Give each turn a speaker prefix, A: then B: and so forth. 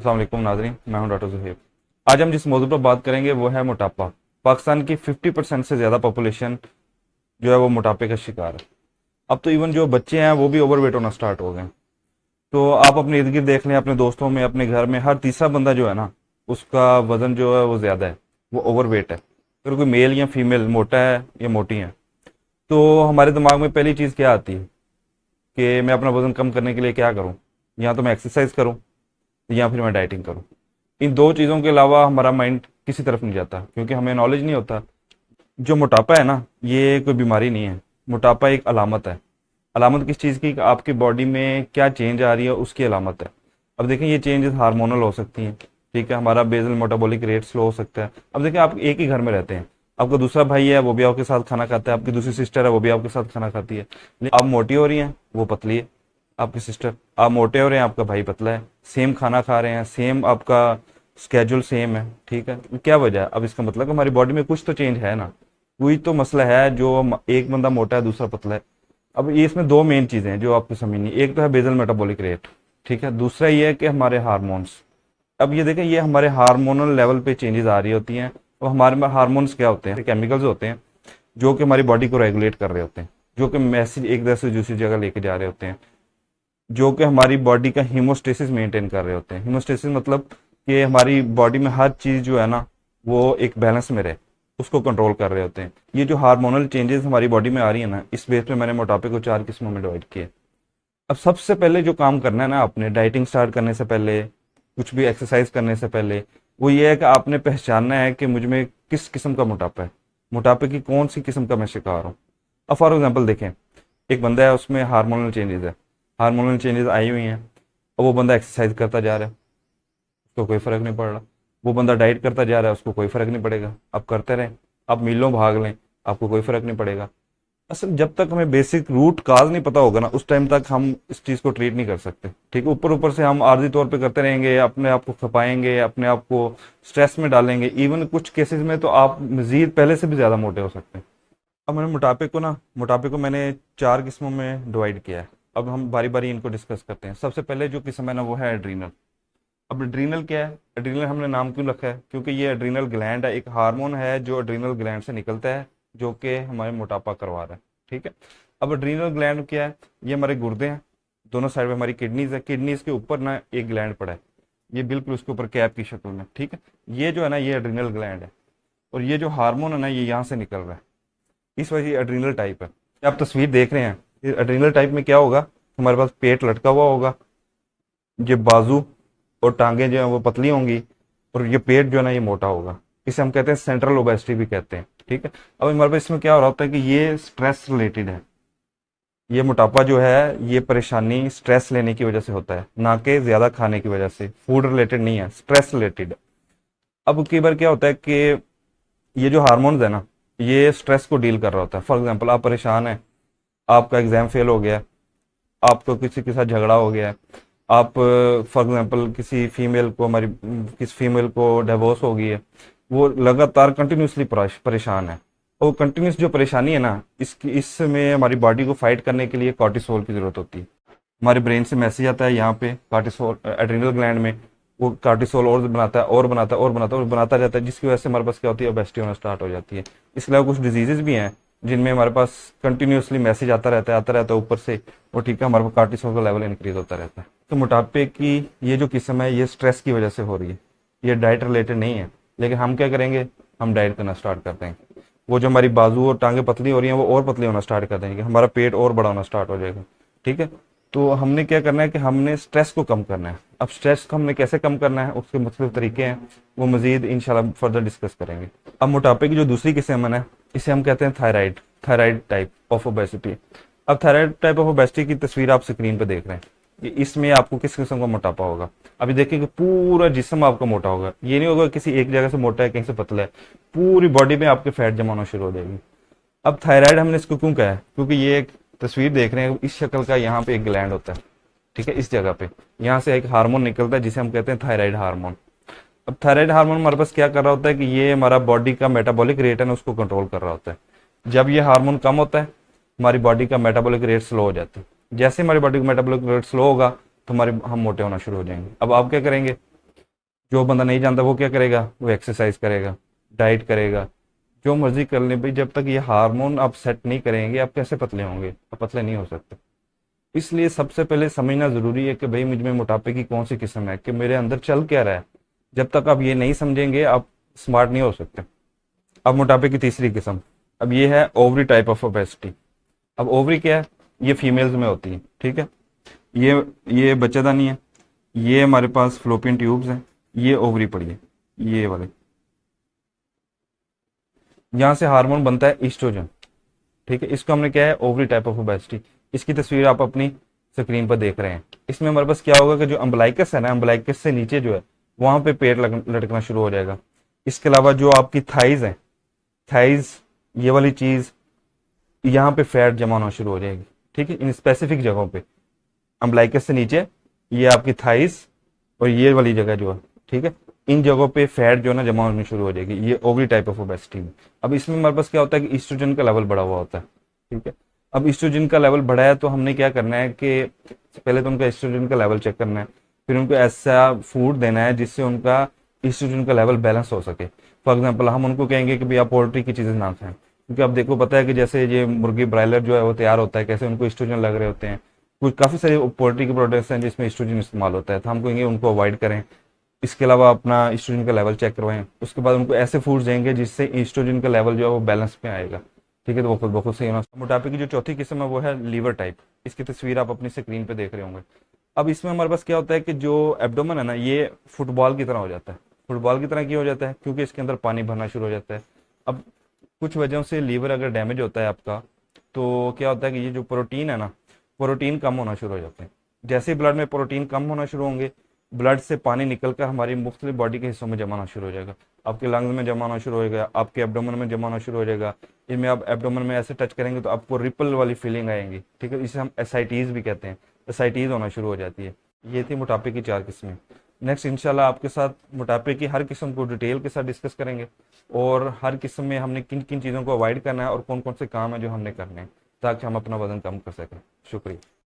A: अस्सलाम वालेकुम नाज़रीन, मैं हूं डॉक्टर ज़ुहैब। आज हम जिस मौजू पर बात करेंगे वो है मोटापा। पाकिस्तान की 50% से ज़्यादा पॉपुलेशन जो है वो मोटापे का शिकार है। अब तो इवन जो बच्चे हैं वो भी ओवरवेट होना स्टार्ट हो गए हैं। तो आप अपने इर्द गिर्द देख लें, अपने दोस्तों में, अपने घर में हर तीसरा बंदा जो है ना, उसका वजन जो है वो ज़्यादा है, वो ओवरवेट है। अगर कोई मेल या फीमेल मोटा है या मोटी है तो हमारे दिमाग में पहली चीज़ क्या आती है कि मैं अपना वजन कम करने के लिए क्या करूँ। या तो मैं एक्सरसाइज करूँ या फिर मैं डाइटिंग करूँ। इन दो चीज़ों के अलावा हमारा माइंड किसी तरफ नहीं जाता, क्योंकि हमें नॉलेज नहीं होता। जो मोटापा है ना, ये कोई बीमारी नहीं है। मोटापा एक अलामत है। अलामत किस चीज़ की? कि आपकी बॉडी में क्या चेंज आ रही है, उसकी अलामत है। अब देखें, ये चेंजेस हार्मोनल हो सकती हैं। ठीक है, हमारा बेसल मेटाबॉलिक रेट स्लो हो सकता है। अब देखें, आप एक ही घर में रहते हैं, आपका दूसरा भाई है वो भी आपके साथ खाना खाता है, आपकी दूसरी सिस्टर है वो भी आपके साथ खाना खाती है, लेकिन आप मोटी हो रही हैं, वो पतली है आपकी सिस्टर। आप मोटे हो रहे हैं, आपका भाई पतला है। सेम खाना खा रहे हैं, सेम आपका स्केड्यूल सेम है। ठीक है, क्या वजह है? अब इसका मतलब कि हमारी बॉडी में कुछ तो चेंज है ना, कोई तो मसला है जो एक बंदा मोटा है दूसरा पतला है। अब ये इसमें दो मेन चीज़ें हैं जो आपको समझनी। एक तो है बेसल मेटाबॉलिक रेट, ठीक है। दूसरा ये है कि हमारे हार्मोन्स। अब ये देखें, ये हमारे हार्मोनल लेवल पे चेंजेस आ रही होती हैं। अब हमारे में हार्मोन्स क्या होते हैं? केमिकल्स होते हैं जो कि हमारी बॉडी को रेगुलेट कर रहे होते हैं, जो कि मैसेज एक जगह से दूसरी जगह लेके जा रहे होते हैं, जो कि हमारी बॉडी का हीमोस्टेसिस मेंटेन कर रहे होते हैं। हीमोस्टेसिस मतलब कि हमारी बॉडी में हर चीज़ जो है ना वो एक बैलेंस में रहे, उसको कंट्रोल कर रहे होते हैं। ये जो हार्मोनल चेंजेस हमारी बॉडी में आ रही है ना, इस बेस पे मैंने मोटापे को 4 किस्मों में डिवाइड किया। अब सबसे पहले जो काम करना है ना आपने डाइटिंग स्टार्ट करने से पहले, कुछ भी एक्सरसाइज करने से पहले, वो ये है कि आपने पहचानना है कि मुझ में किस किस्म का मोटापा है, मोटापे की कौन सी किस्म का मैं शिकार हूँ। अब फॉर एग्जाम्पल देखें, एक बंदा है उसमें हार्मोनल चेंजेस है, हार्मोनल चेंजेस आई हुई हैं, और वो बंदा एक्सरसाइज करता जा रहा है, उसको कोई फर्क नहीं पड़ रहा। वो बंदा डाइट करता जा रहा है, उसको कोई फर्क नहीं पड़ेगा। आप करते रहें, आप मीलों भाग लें, आपको कोई फर्क नहीं पड़ेगा। असल जब तक हमें बेसिक रूट काज नहीं पता होगा ना, उस टाइम तक हम इस चीज़ को ट्रीट नहीं कर सकते। ठीक है, ऊपर ऊपर से हम आर्जी तौर पे करते रहेंगे, अपने आप को खपाएंगे, अपने आप को स्ट्रेस में डालेंगे। इवन कुछ केसेस में तो आप मजीद पहले से भी ज़्यादा मोटे हो सकते हैं। अब मैंने मोटापे को मैंने 4 किस्मों में डिवाइड किया है। अब हम बारी बारी इनको डिस्कस करते हैं। सबसे पहले जो किस्म है ना वो है एड्रीनल। अब एड्रीनल क्या है? एड्रीनल हमने नाम क्यों रखा है? क्योंकि ये एड्रीनल ग्लैंड है, एक हार्मोन है जो एड्रीनल ग्लैंड से निकलता है, जो कि हमारे मोटापा करवा रहा है। ठीक है, अब एड्रीनल ग्लैंड क्या है? ये हमारे गुर्दे हैं, दोनों साइड में हमारी किडनीज है, किडनीज के ऊपर ना एक ग्लैंड पड़ा है, ये बिल्कुल उसके ऊपर कैप की शक्ल में। ठीक है, ये जो है ना ये एड्रीनल ग्लैंड है, और ये जो हार्मोन है ना ये यहाँ से निकल रहा है, इस वजह से एड्रीनल टाइप है। आप तस्वीर देख रहे हैं, एड्रीनल टाइप में क्या होगा? हमारे पास पेट लटका हुआ होगा, ये बाजू और टांगे जो है वो पतली होंगी, और ये पेट जो है ना ये मोटा होगा। इसे हम कहते हैं सेंट्रल ओबेसिटी भी कहते हैं। ठीक है, अब हमारे पास इसमें क्या हो रहा होता है कि ये स्ट्रेस रिलेटेड है। ये मोटापा जो है ये परेशानी स्ट्रेस लेने की वजह से होता है, ना कि ज्यादा खाने की वजह से। फूड रिलेटेड नहीं है, स्ट्रेस रिलेटेड। अब कई बार क्या होता है कि ये जो हार्मोन्स है ना ये स्ट्रेस को डील कर रहा होता है। फॉर एग्जाम्पल, आप परेशान हैं, आपका एग्जाम फेल हो गया, आपको किसी के साथ झगड़ा हो गया है, आप फॉर एग्जांपल किसी फीमेल को डिवोर्स हो गई है, वो लगातार कंटिन्यूसली परेशान है। और वो कंटिन्यूस जो परेशानी है ना, इसमें हमारी बॉडी को फाइट करने के लिए कॉर्टिसोल की जरूरत होती है। हमारे ब्रेन से मैसेज आता है यहाँ पे कॉर्टिसोल एड्रिनल ग्लैंड में, वो कॉर्टिसोल और बनाता है और बनाता है और बनाता है और बनाता रहता है, जिसकी वजह से हमारे पास क्या होती है? ओबेसिटी होना स्टार्ट हो जाती है। इसके अलावा कुछ डिजीजेज भी हैं जिनमें हमारे पास कंटिन्यूसली मैसेज आता रहता है ऊपर से, और ठीक है हमारे पास कॉर्टिसोल का लेवल इंक्रीज होता रहता है। तो मोटापे की ये जो किस्म है ये स्ट्रेस की वजह से हो रही है, ये डाइट रिलेटेड नहीं है। लेकिन हम क्या करेंगे? हम डाइट करना स्टार्ट करते हैं, वो जो हमारी बाजू और टांगे पतली हो रही हैं वो और पतली होना स्टार्ट कर देंगे, हमारा पेट और बड़ा होना स्टार्ट हो जाएगा। ठीक है, तो हमने क्या करना है कि हमने स्ट्रेस को कम करना है। अब स्ट्रेस को हमने कैसे कम करना है, उसके मुख्तलिफ तरीके हैं, वो मजीद इंशाल्लाह फर्दर डिस्कस करेंगे। अब मोटापे की जो दूसरी किस्म है इसे हम कहते हैं थायराइड टाइप ऑफ ओबेसिटी। अब थायराइड टाइप ऑफ ओबेसिटी की तस्वीर आप स्क्रीन पे देख रहे हैं कि इसमें आपको किस किस्म का मोटापा होगा। अभी देखिए कि पूरा जिस्म आपका मोटा होगा, ये नहीं होगा किसी एक जगह से मोटा है कहीं से पतला है, पूरी बॉडी में आपके फैट जमा होना शुरू हो जाएगी। अब थायराइड हमने इसको क्यों कहा है? क्योंकि ये एक तस्वीर देख रहे हैं इस शक्ल का, यहाँ पे एक ग्लैंड होता है। ठीक है, इस जगह पे यहाँ से एक हार्मोन निकलता है जिसे हम कहते हैं थायराइड हार्मोन। अब थायराइड हार्मोन हमारे पास क्या कर रहा होता है कि ये हमारा बॉडी का मेटाबॉलिक रेट है ना उसको कंट्रोल कर रहा होता है। जब ये हार्मोन कम होता है हमारी बॉडी का मेटाबॉलिक रेट स्लो हो जाता है। जैसे हमारी बॉडी का मेटाबॉलिक रेट स्लो होगा तो हम मोटे होना शुरू हो जाएंगे। अब आप क्या करेंगे? जो बंदा नहीं जानता वो क्या करेगा, वो एक्सरसाइज करेगा, डाइट करेगा, जो मर्जी कर ले भाई, जब तक ये हार्मोन आप सेट नहीं करेंगे आप कैसे पतले होंगे, आप पतले नहीं हो सकते। इसलिए सबसे पहले समझना जरूरी है कि भाई मुझ में मोटापे की कौन सी किस्म है, कि मेरे अंदर चल क्या रहा है। जब तक आप ये नहीं समझेंगे आप स्मार्ट नहीं हो सकते। अब मोटापे की तीसरी किस्म, अब ये है ओवरी टाइप ऑफ ओबेसिटी। अब ओवरी क्या है, ये फीमेल्स में होती है, ठीक है। ये बच्चेदानी है, ये हमारे पास फ्लोपियन ट्यूब्स हैं, ये ओवरी पड़ी है, ये वाले, यहाँ से हार्मोन बनता है ईस्ट्रोजन, ठीक है। इसको हमने क्या है, ओवरी टाइप ऑफ ओबेसिटी। इसकी तस्वीर आप अपनी स्क्रीन पर देख रहे हैं। इसमें हमारे पास क्या होगा कि जो अम्बलाइकस है ना, अम्बलाइकस से नीचे जो है वहां पे पेट लटकना शुरू हो जाएगा। इसके अलावा जो आपकी थाइज है, थाइज ये वाली चीज, यहाँ पे फैट जमा होना शुरू हो जाएगी, ठीक है, इन स्पेसिफिक जगहों पे। अम्बलाइकस से नीचे ये आपकी थाइज और ये वाली जगह जो है, ठीक है, इन जगहों पे फैट जो है ना जमा होनी शुरू हो जाएगी, ये ओवरी टाइप ऑफ ओबेसिटी में। अब इसमें हमारे पास क्या होता है कि ईस्ट्रोजन का लेवल बढ़ा हुआ होता है, ठीक है। अब ईस्ट्रोजन का लेवल बढ़ा है तो हमने क्या करना है कि पहले तो उनका ईस्ट्रोजन का लेवल चेक करना है, फिर उनको ऐसा फूड देना है जिससे उनका ईस्ट्रोजन का लेवल बैलेंस हो सके। फॉर एग्जाम्पल हम उनको कहेंगे कि भाई आप पोल्ट्री की चीज़ें ना खाएं, क्योंकि आप देखो पता है कि जैसे ये मुर्गी ब्रायलर जो है वो तैयार होता है, कैसे उनको ईस्ट्रोजन लग रहे होते हैं। कुछ काफ़ी सारे पोल्ट्री के प्रोडक्ट्स हैं जिसमें ईस्ट्रोजन इस्तेमाल होता है, तो हम कहेंगे उनको अवॉइड करें। इसके अलावा अपना ईस्ट्रोजन का लेवल चेक करवाएं, उसके बाद उनको ऐसे फूड्स देंगे जिससे ईस्ट्रोजन का लेवल जो है वो बैलेंस में आएगा, ठीक है। तो वो खुद ब खुद सही होना। मोटापे की जो चौथी किस्म है वो है लीवर टाइप। इसकी तस्वीर आप अपनी स्क्रीन पे देख रहे होंगे। अब इसमें हमारे पास क्या होता है कि जो एब्डोमेन है ना, ये फुटबॉल की तरह हो जाता है। फुटबॉल की तरह क्यों हो जाता है, क्योंकि इसके अंदर पानी भरना शुरू हो जाता है। अब कुछ वजहों से लीवर अगर डैमेज होता है आपका, तो क्या होता है कि ये जो प्रोटीन है ना, प्रोटीन कम होना शुरू हो जाते हैं। जैसे ही ब्लड में प्रोटीन कम होना शुरू होंगे, ब्लड से पानी निकलकर हमारी मुख्तलिफ बॉडी के हिस्सों में जमा होना शुरू हो जाएगा। आपके लंग्स में जमा होना शुरू हो जाएगा, आपके एब्डोमेन में जमा होना शुरू हो जाएगा। इनमें आप एब्डोमेन में ऐसे टच करेंगे तो आपको रिपल वाली फीलिंग आएंगी, ठीक है। इसे हम एसाइटीज भी कहते हैं, एसाइटीज होना शुरू हो जाती है। ये थी मोटापे की 4 किस्में। नेक्स्ट इंशाल्लाह आपके साथ मोटापे की हर किस्म को डिटेल के साथ डिस्कस करेंगे, और हर किस्म में हमने किन किन चीज़ों को अवॉइड करना है और कौन कौन से काम है जो हमने करने हैं, ताकि हम अपना वजन कम कर सकें। शुक्रिया।